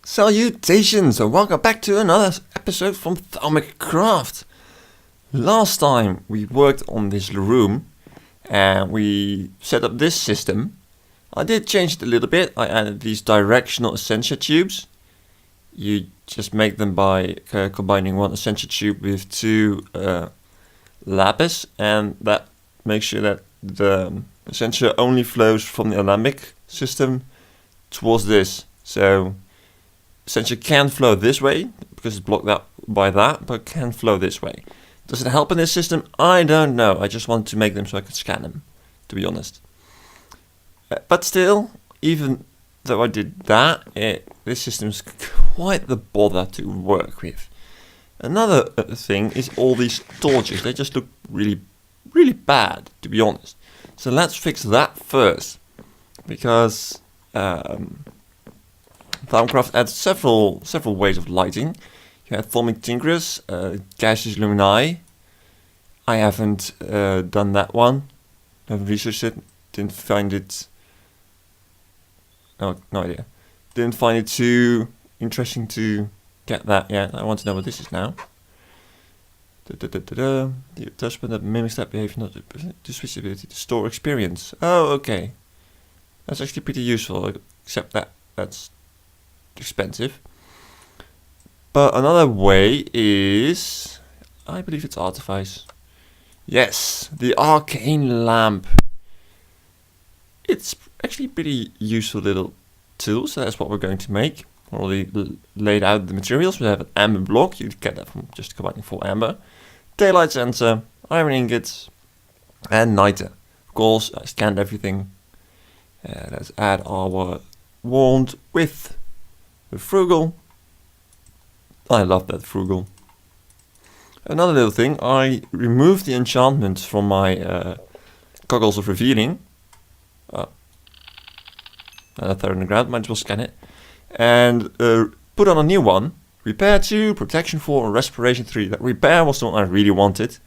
Salutations and welcome back to another episode from Thaumic Craft. Last time we worked on this room and we set up this system. I did change it a little bit. I added these directional essentia tubes. You just make them by combining one essentia tube with two lapis, and that makes sure that the essentia only flows from the alembic system towards this. So essentia can flow this way because it's blocked out by that, but can flow this way. Does it help in this system? I don't know. I just wanted to make them so I could scan them, to be honest. But still, even though I did that, this system is quite the bother to work with. Another thing is all these torches. They just look really, really bad, to be honest. So let's fix that first, because Thaumic Craft adds several ways of lighting. You have Thaumic Tinkers, gaseous luminae. I haven't done that one. I haven't researched it. Didn't find it. No idea. Didn't find it too interesting to get that yet. I want to know what this is now. The attachment that mimics that behavior, not the switch ability to store experience. Oh, okay. That's actually pretty useful, except that that's expensive. But another way is, I believe it's artifice. Yes, the arcane lamp. It's actually pretty useful little tool, so that's what we're going to make. Already laid out the materials. We have an amber block. You get that from just combining 4 amber. Daylight sensor, iron ingots, and niter. Of course, I scanned everything. Let's add our wand with the frugal. I love that frugal. Another little thing, I removed the enchantment from my goggles of revealing. Another third on the ground, might as well scan it. And put on a new one. Repair 2, protection 4, and respiration 3. That repair was the one I really wanted.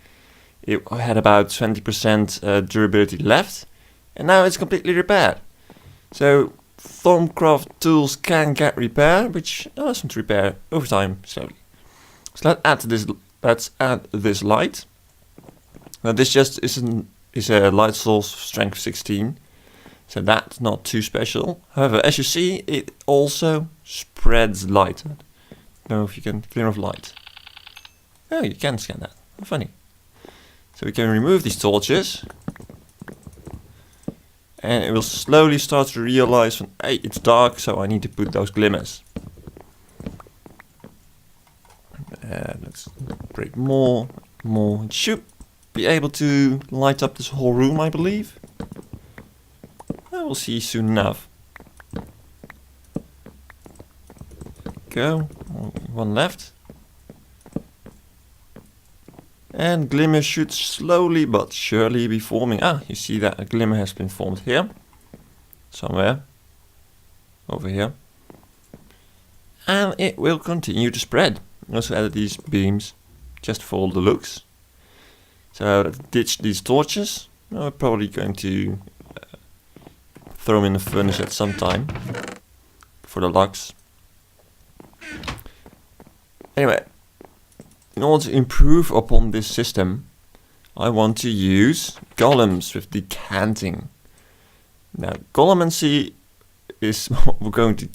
It had about 20% durability left. And now it's completely repaired. So Thaumic Craft tools can get repair, which allows them to repair over time slowly. So let's add this light. Now this just is a light source strength 16. So that's not too special. However, as you see, it also spreads light. I don't know if you can clear off light. Oh, you can scan that. How funny. So we can remove these torches. And it will slowly start to realize, hey, it's dark, so I need to put those glimmers. Let's break more. It should be able to light up this whole room, I believe. We'll see soon enough. Go. One left. And glimmer should slowly but surely be forming. Ah, you see that a glimmer has been formed here. Somewhere. Over here. And it will continue to spread. I also added these beams just for the looks. So let's ditch these torches. We're probably going to throw them in the furnace at some time for the lux. Anyway, in order to improve upon this system, I want to use golems with decanting. Now, golemancy is what we're going to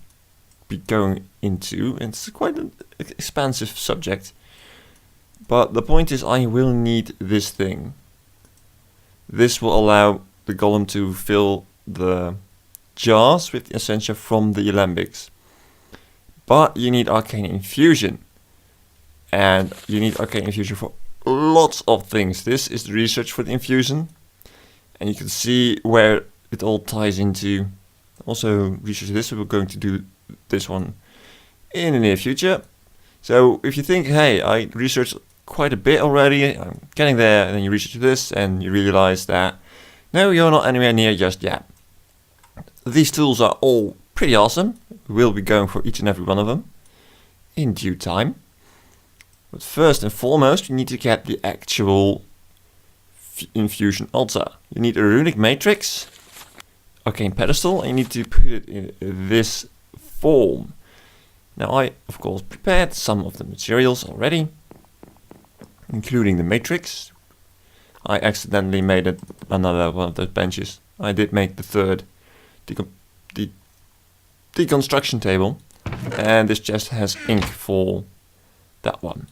be going into. It's quite an expansive subject. But the point is, I will need this thing. This will allow the golem to fill the jars with the essentia from the alembics. But you need arcane infusion. And you need arcane infusion for lots of things. This is the research for the infusion. And you can see where it all ties into. Also research this, we're going to do this one in the near future. So if you think, hey, I researched quite a bit already, I'm getting there, and then you research this and you realize that no, you're not anywhere near just yet. These tools are all pretty awesome. We'll be going for each and every one of them in due time. But first and foremost, you need to get the actual infusion altar. You need a runic matrix, arcane pedestal, and you need to put it in this form. Now I, of course, prepared some of the materials already, including the matrix. I accidentally made another one of those benches. I did make the third deconstruction table, and this just has ink for that one.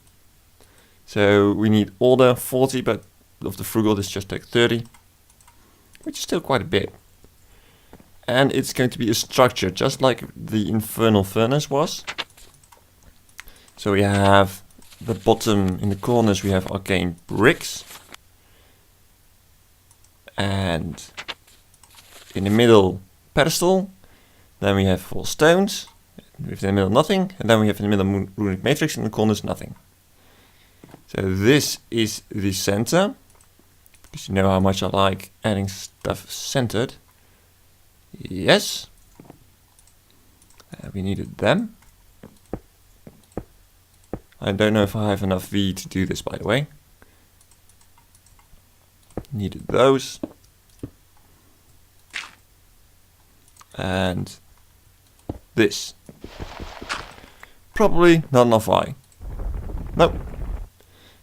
So we need order 40, but of the frugal this just takes 30, which is still quite a bit. And it's going to be a structure, just like the infernal furnace was. So we have the bottom, in the corners we have arcane bricks. And in the middle, pedestal. Then we have 4 stones. With in the middle nothing. And then we have in the middle runic matrix, and in the corners nothing. So this is the center. Because you know how much I like adding stuff centered. Yes. We needed them. I don't know if I have enough V to do this, by the way. Needed those. And this. Probably not enough I. Nope.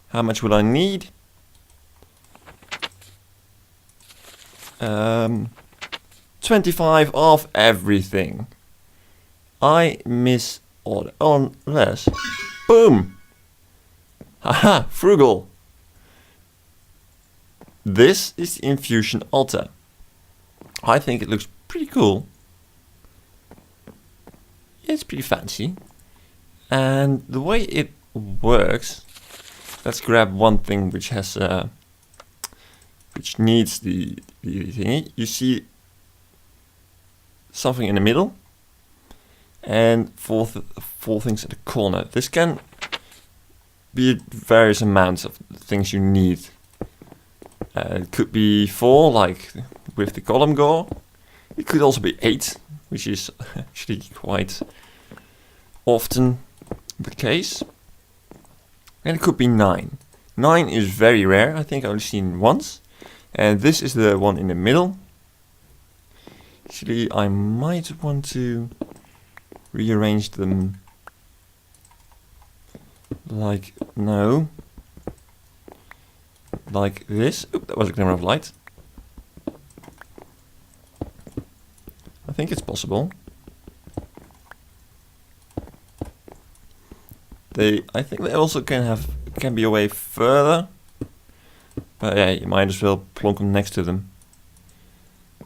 How much will I need? 25 of everything. I miss order. Unless. Boom! Haha, frugal. This is the infusion altar. I think it looks pretty cool. Yeah, it's pretty fancy. And the way it works, let's grab one thing which has which needs the thingy. You see something in the middle and four things at the corner. This can be various amounts of things you need. It could be 4, like with the column gore. It could also be 8, which is actually quite often the case. And it could be 9. 9 is very rare. I think I've only seen once. And this is the one in the middle. Actually, I might want to rearrange them like, no. Like this. Oop, that was a glimmer of light. I think it's possible. I think they also can be away further. But yeah, you might as well plonk them next to them.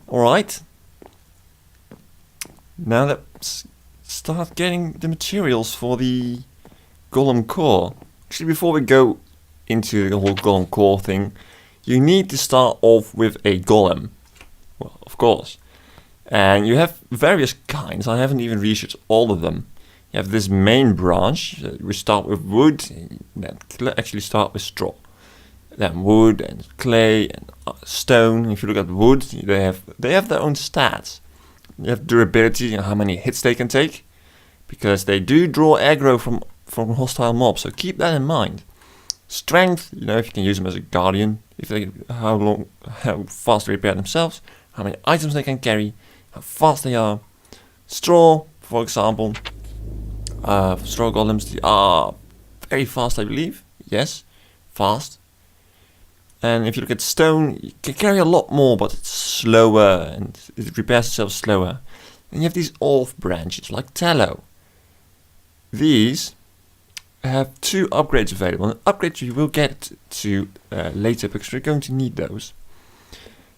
Alright. Now let's start getting the materials for the golem core. Actually, before we go into the whole golem core thing, you need to start off with a golem. Well, of course. And you have various kinds. I haven't even researched all of them. You have this main branch. We start with wood, and then actually start with straw. Then wood and clay and stone. If you look at wood, they have their own stats. You have durability and how many hits they can take, because they do draw aggro from hostile mobs. So keep that in mind. Strength, you know, if you can use them as a guardian, how fast they repair themselves, how many items they can carry, how fast they are. Straw, for example, straw golems are very fast, I believe. Yes, fast. And if you look at stone, you can carry a lot more, but it's slower and it repairs itself slower. And you have these off branches like tallow. These have 2 upgrades available. And upgrades you will get to later because we're going to need those.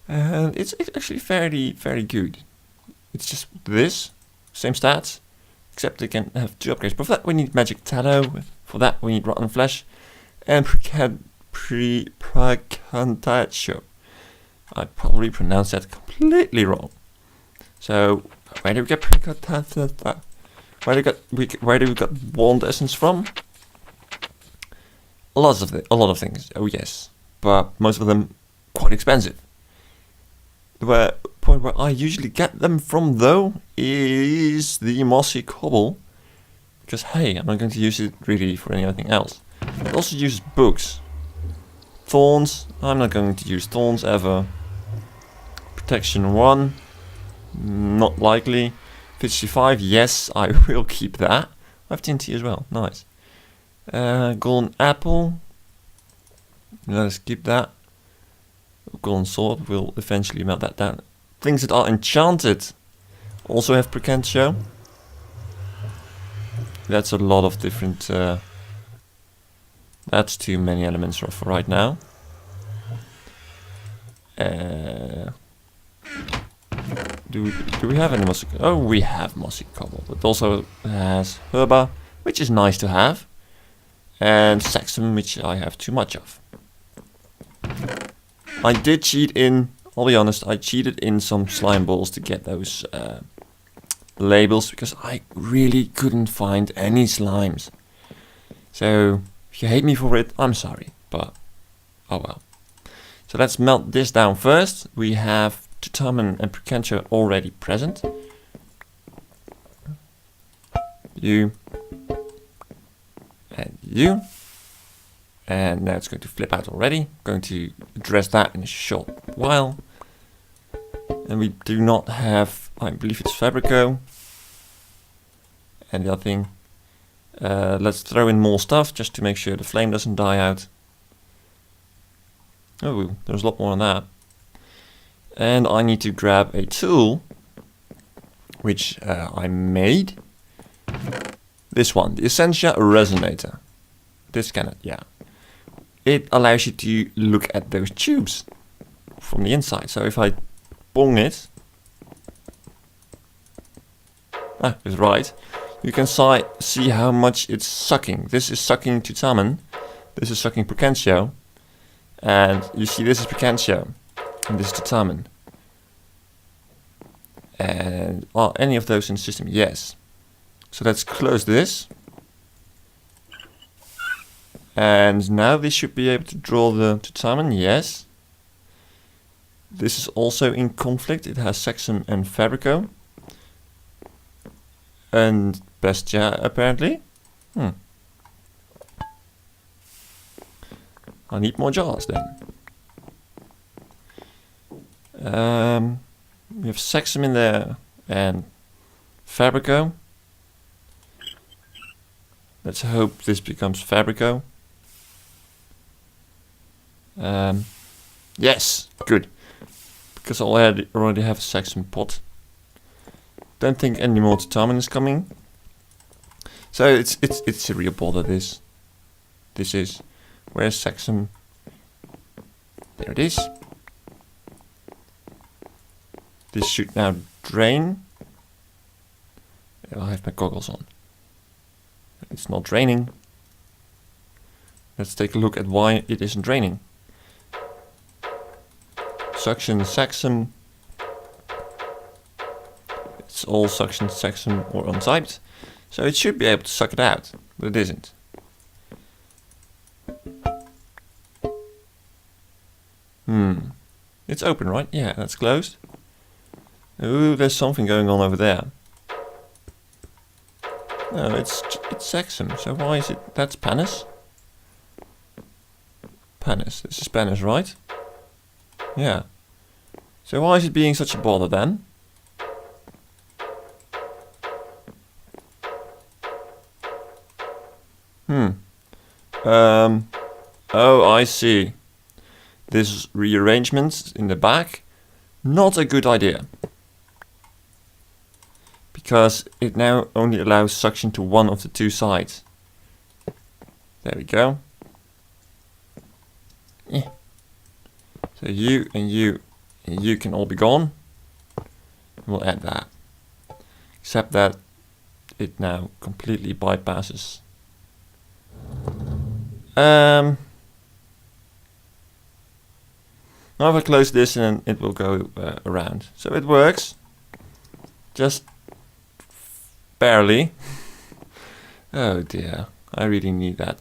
And it's actually very good. It's just this, same stats, except they can have 2 upgrades. But for that we need magic tallow. For that we need rotten flesh and Prakantacho. I probably pronounced that completely wrong. So where do we get Prakantacho? Where do we get wand essence from? A lot of things. Oh yes, but most of them quite expensive. The point where I usually get them from though is the mossy cobble, because hey, I'm not going to use it really for anything else. It also uses books. Thorns, I'm not going to use thorns ever. Protection 1, not likely. 55, yes, I will keep that. I have TNT as well. Nice. Golden apple. Let us keep that. Golden sword will eventually melt that down. Things that are enchanted also have potential. That's a lot of different... that's too many elements for right now. Do we have any mossy? Oh, we have mossy cobble. It also has herba, which is nice to have. And saxum, which I have too much of. I did cheat in, I'll be honest, I cheated in some slime balls to get those labels, because I really couldn't find any slimes. So, if you hate me for it, I'm sorry, but oh well. So let's melt this down first. We have Thaumic and Precantia already present. You. And you. And now it's going to flip out already. Going to address that in a short while. And we do not have, I believe it's Fabrico. And the other thing. Let's throw in more stuff just to make sure the flame doesn't die out. Oh, there's a lot more on that. And I need to grab a tool, which I made. This one, the Essentia Resonator. This kind of, yeah. It allows you to look at those tubes from the inside. So if I bong it, it's right. You can see how much it's sucking. This is sucking Thaumic. This is sucking Precantia. And you see this is Precantia. And this is Thaumic. And are any of those in the system? Yes. So let's close this. And now this should be able to draw the Thaumic. Yes. This is also in conflict. It has Saxum and Fabrico. And Bestia apparently. I need more jars then. We have Saxum in there and Fabrico. Let's hope this becomes Fabrico. Yes, good. Because I already have a Saxum pot. Don't think any more Thaumic is coming. So it's a real bother. This is. Where's Saxum? There it is. This should now drain. I have my goggles on. It's not draining. Let's take a look at why it isn't draining. Suction Saxum. It's all suction Saxum or untyped. So it should be able to suck it out, but it isn't. It's open, right? Yeah, that's closed. Ooh, there's something going on over there. No, it's Saxum. So why is it? That's Panis. Panis. This is Panis, right? Yeah. So why is it being such a bother then? Oh, I see. This rearrangement in the back, not a good idea. Because it now only allows suction to one of the two sides. There we go. Yeah. So you and you and you can all be gone. We'll add that. Except that it now completely bypasses. Now if I close this, and it will go around. So it works. Just barely. Oh dear. I really need that.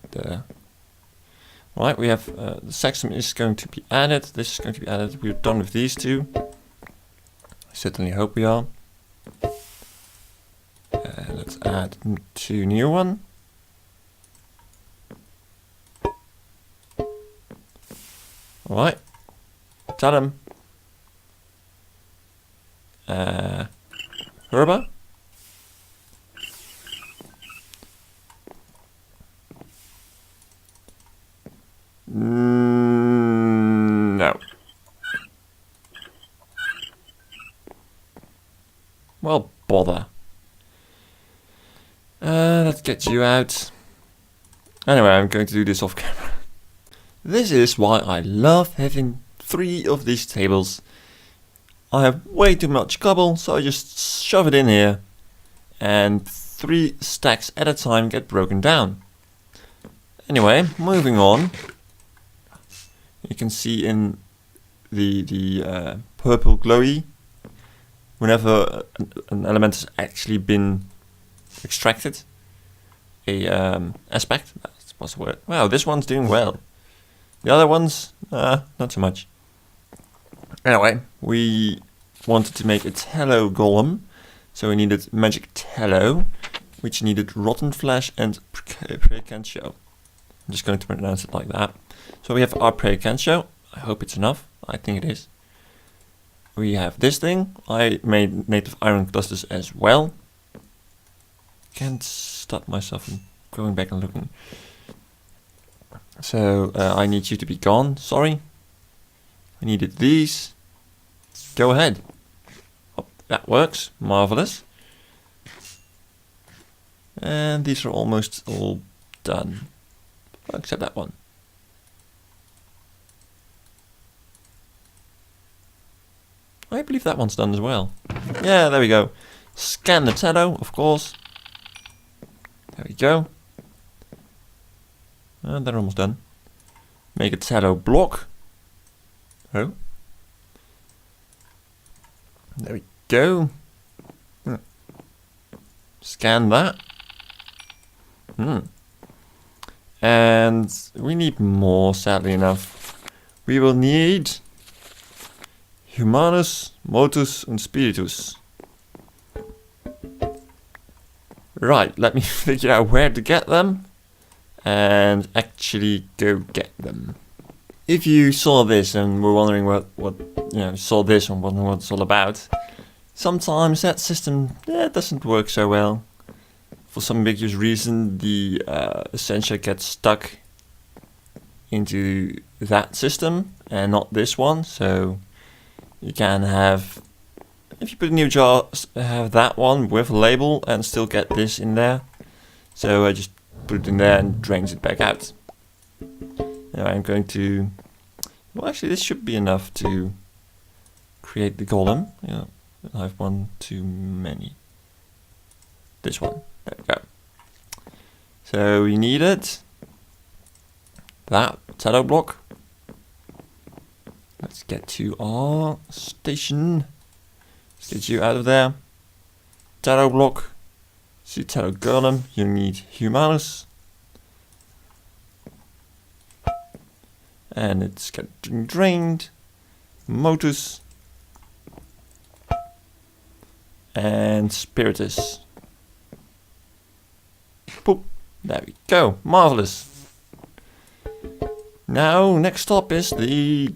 Right, we have the Saxum is going to be added. This is going to be added. We're done with these two. I certainly hope we are. Let's add 2 new one. Alright. Tell him. Herba. bother. Let's get you out. Anyway, I'm going to do this off camera. This is why I love having 3 of these tables. I have way too much cobble, so I just shove it in here, and 3 stacks at a time get broken down. Anyway, moving on. You can see in the purple glowy, whenever an element has actually been extracted, a aspect, that's the word. Wow, this one's doing well. The other ones, not so much. Anyway, we wanted to make a tallow golem, so we needed magic tallow, which needed rotten flesh and precancio. I'm just going to pronounce it like that. So we have our precancio. I hope it's enough. I think it is. We have this thing. I made native iron clusters as well. Can't stop myself from going back and looking. So I need you to be gone. Sorry. I needed these. Go ahead. Oh, that works. Marvelous. And these are almost all done. Except that one. I believe that one's done as well. Yeah, there we go. Scan the tallow, of course. There we go. And they're almost done. Make a tallow block. Oh. There we go. Scan that. And we need more, sadly enough. We will need Humanus, Motus and Spiritus. Right, let me figure out where to get them and actually go get them. If you saw this and were wondering saw this and wondering what it's all about, sometimes that system doesn't work so well. For some ambiguous reason, the Essentia gets stuck into that system and not this one, so you can have, if you put a new jar, have that one with a label and still get this in there. So I just put it in there and drains it back out. Now I'm going to, well actually this should be enough to create the golem. Yeah, I have one too many. This one. There we go. So we needed that tallow block. Let's get to our station. Let's get you out of there. Tallow block. See tallow golem. You need Humanus. And it's getting drained. Motus. And Spiritus. Poop. There we go. Marvelous. Now, next stop is the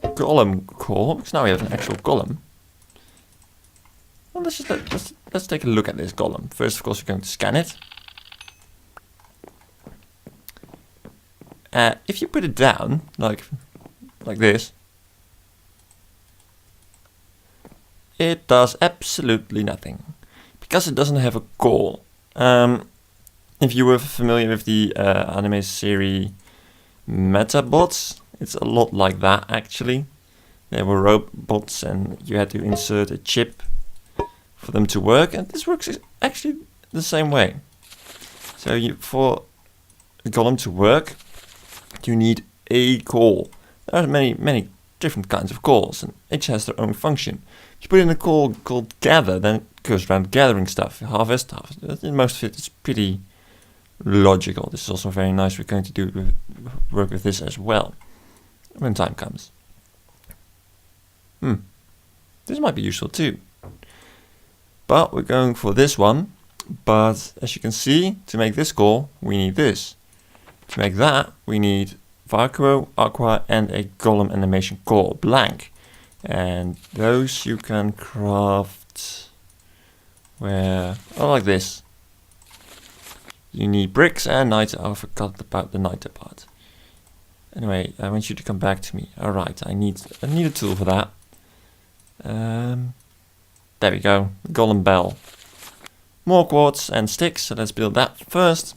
golem core. Because now we have an actual golem. Well, let's take a look at this golem. First, of course, we're going to scan it. If you put it down, like this, it does absolutely nothing. Because it doesn't have a core. If you were familiar with the anime series Metabots, it's a lot like that actually. They were robots and you had to insert a chip for them to work, and this works actually the same way. So for a golem to work, you need a core. There are many different kinds of cores, and each has their own function. If you put in a core called gather, then it goes around gathering stuff, harvest. Most of it is pretty logical. This is also very nice. We're going to work with this as well when time comes. This might be useful too. But we're going for this one. But as you can see, to make this core, we need this. To make that, we need Vacuo, Aqua, and a Golem animation core, blank. And those you can craft like this. You need bricks and niter. Oh, I forgot about the niter part. Anyway, I want you to come back to me. Alright, I need a tool for that. There we go, golem bell. More quartz and sticks, so let's build that first.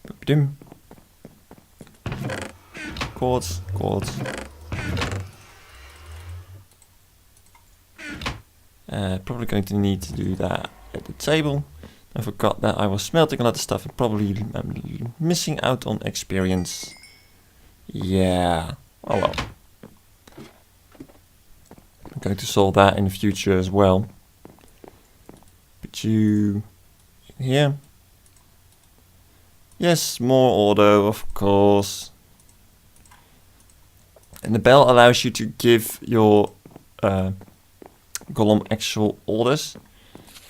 Boop-a-doom. Quartz, quartz. Probably going to need to do that at the table. I forgot that I was smelting a lot of stuff and probably I'm missing out on experience. Yeah, oh well. I'm going to solve that in the future as well. Put you in here. Yes, more order, of course. And the bell allows you to give your golem actual orders.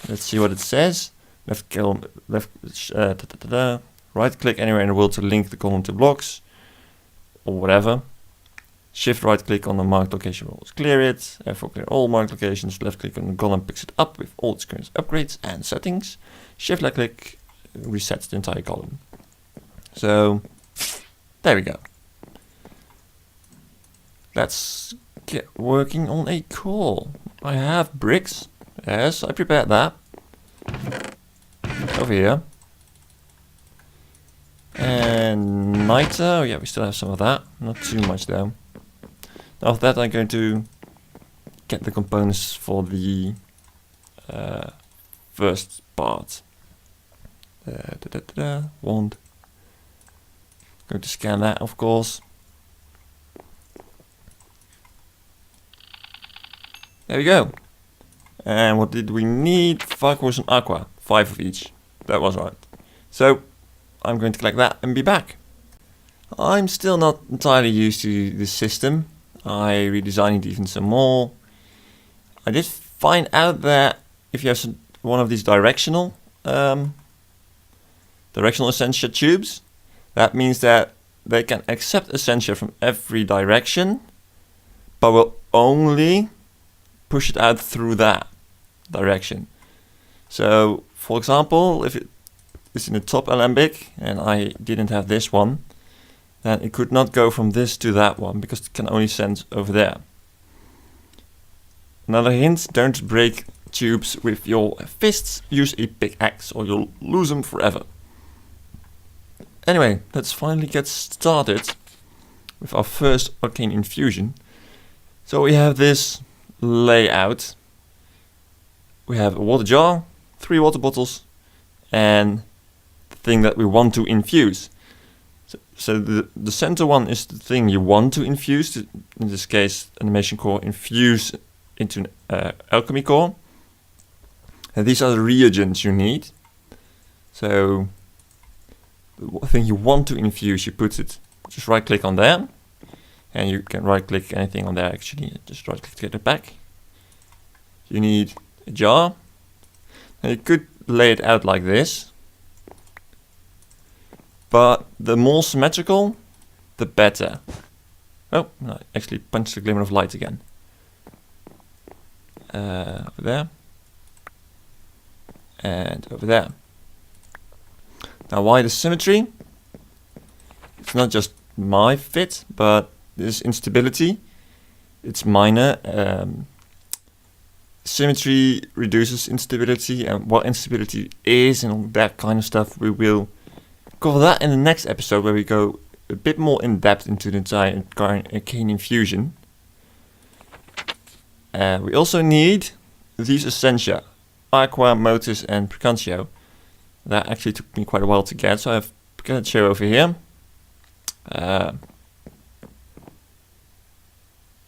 Let's see what it says. Left golem, right click anywhere in the world to link the golem to blocks or whatever. Shift right click on the marked location will clear it. F4 clear all marked locations. Left click on the golem picks it up with all its current upgrades and settings. Shift left click resets the entire golem. So there we go. Let's get working on a core. I have bricks. Yes, I prepared that. Over here. And niter. Oh yeah, we still have some of that. Not too much though. After that I'm going to get the components for the first part. Wand. Going to scan that, of course. There we go. And what did we need? 5 quartz and aqua. 5 of each. That was right. So I'm going to collect that and be back. I'm still not entirely used to this system. I redesigned it even some more. I did find out that if you have one of these directional essentia tubes, that means that they can accept essentia from every direction, but will only push it out through that direction. So, for example, if it is in the top alembic and I didn't have this one, then it could not go from this to that one because it can only send over there. Another hint, don't break tubes with your fists, use a pickaxe or you'll lose them forever. Anyway, let's finally get started with our first arcane infusion. So we have this layout. We have a water jar, 3 water bottles, and the thing that we want to infuse. So the center one is the thing you want to infuse. In this case, animation core infuse into an alchemy core. And these are the reagents you need. So the thing you want to infuse, you put it, just right click on there. And you can right click anything on there actually, just right click to get it back. You need a jar. And you could lay it out like this. But the more symmetrical, the better. Oh, no, I actually punched the glimmer of light again. Over there. And over there. Now why the symmetry? It's not just my fit, but this instability. It's minor. Symmetry reduces instability, and what instability is and all that kind of stuff, we will cover that in the next episode where we go a bit more in depth into the entire arcane infusion. We also need these essentia, aqua, motus and precantio. That actually took me quite a while to get, so I've got a chair over here.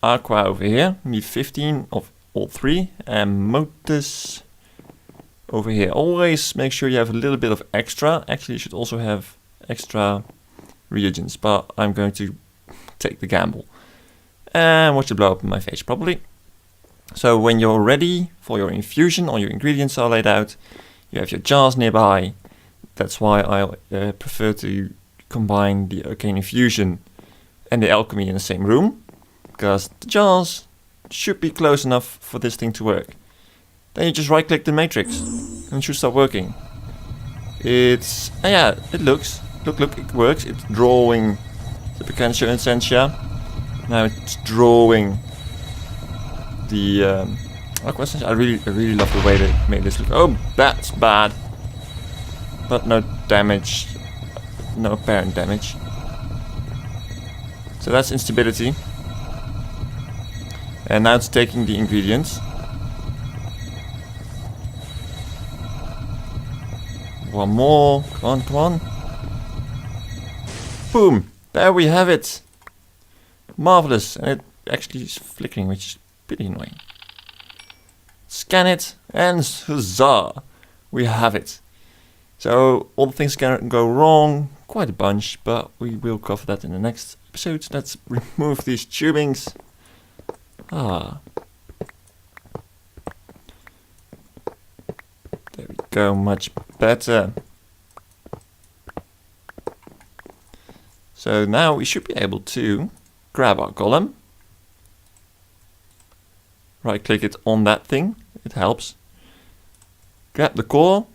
Aqua over here, need 15 of all 3, and motus over here. Always make sure you have a little bit of extra. Actually, you should also have extra reagents, but I'm going to take the gamble. And watch it blow up in my face, probably. So when you're ready for your infusion, all your ingredients are laid out, you have your jars nearby. That's why I prefer to combine the arcane infusion and the alchemy in the same room, because the jars should be close enough for this thing to work. Then you just right click the matrix and it should start working. It's, yeah, it looks, look, it works. It's drawing the precantio essentia. Now it's drawing the questions. I really love the way they made this look. Oh, that's bad. But no damage. No apparent damage. So that's instability. And now it's taking the ingredients. One more. Come on, come on. Boom. There we have it. Marvelous. And it actually is flickering, which is pretty annoying. Scan it, and huzzah! We have it. So all the things can go wrong, quite a bunch, but we will cover that in the next episode. Let's remove these tubings. There we go, much better. So now we should be able to grab our golem. Right click it on that thing, it helps. Grab the core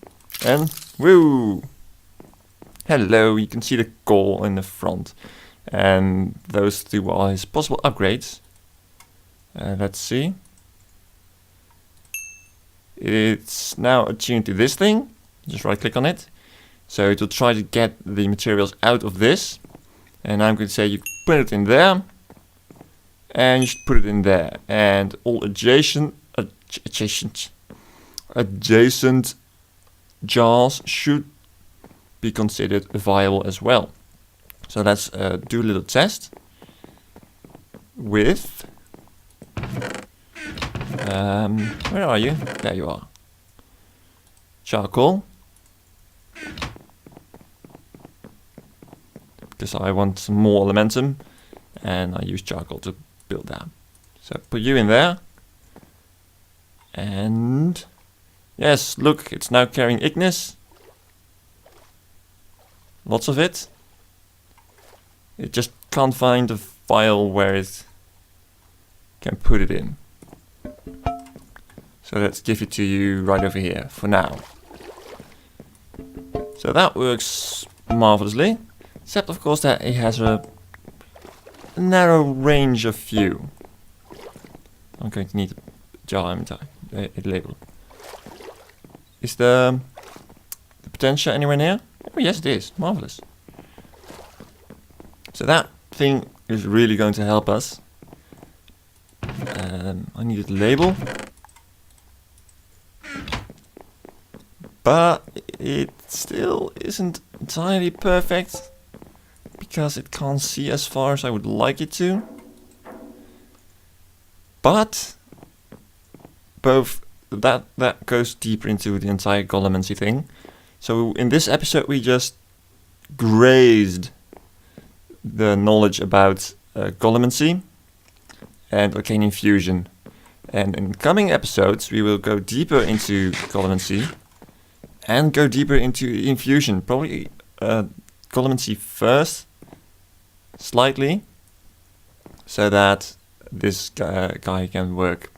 and woo! Hello, you can see the core in the front. And those two are his possible upgrades. Let's see. It's now attuned to this thing. Just right click on it. So it will try to get the materials out of this. And I'm going to say you put it in there. And you should put it in there. And all adjacent jars should be considered viable as well. So let's do a little test with where are you? There you are. Charcoal. Because I want some more elementum and I use charcoal to build that. So put you in there. And yes, look, it's now carrying ignis. Lots of it. It just can't find a file where it can put it in. So let's give it to you right over here for now. So that works marvelously. Except of course that it has a narrow range of view. I'm going to need a jar inventory, a label. Is the potential anywhere near? Oh yes it is, marvelous. So that thing is really going to help us. I need a label. But it still isn't entirely perfect. Because it can't see as far as I would like it to. But both that goes deeper into the entire Golemancy thing. So in this episode we just grazed the knowledge about Golemancy and arcane infusion. And in coming episodes we will go deeper into Golemancy and go deeper into infusion. Probably Golemancy first, slightly, so that this guy can work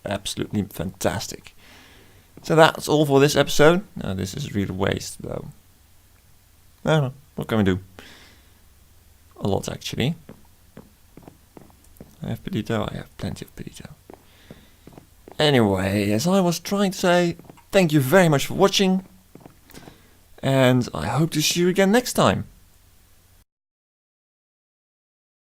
absolutely fantastic. So that's all for this episode. This is a real waste though. I don't know, what can we do? A lot actually. I have Pedito, I have plenty of Pedito. Anyway, as I was trying to say, thank you very much for watching. And I hope to see you again next time.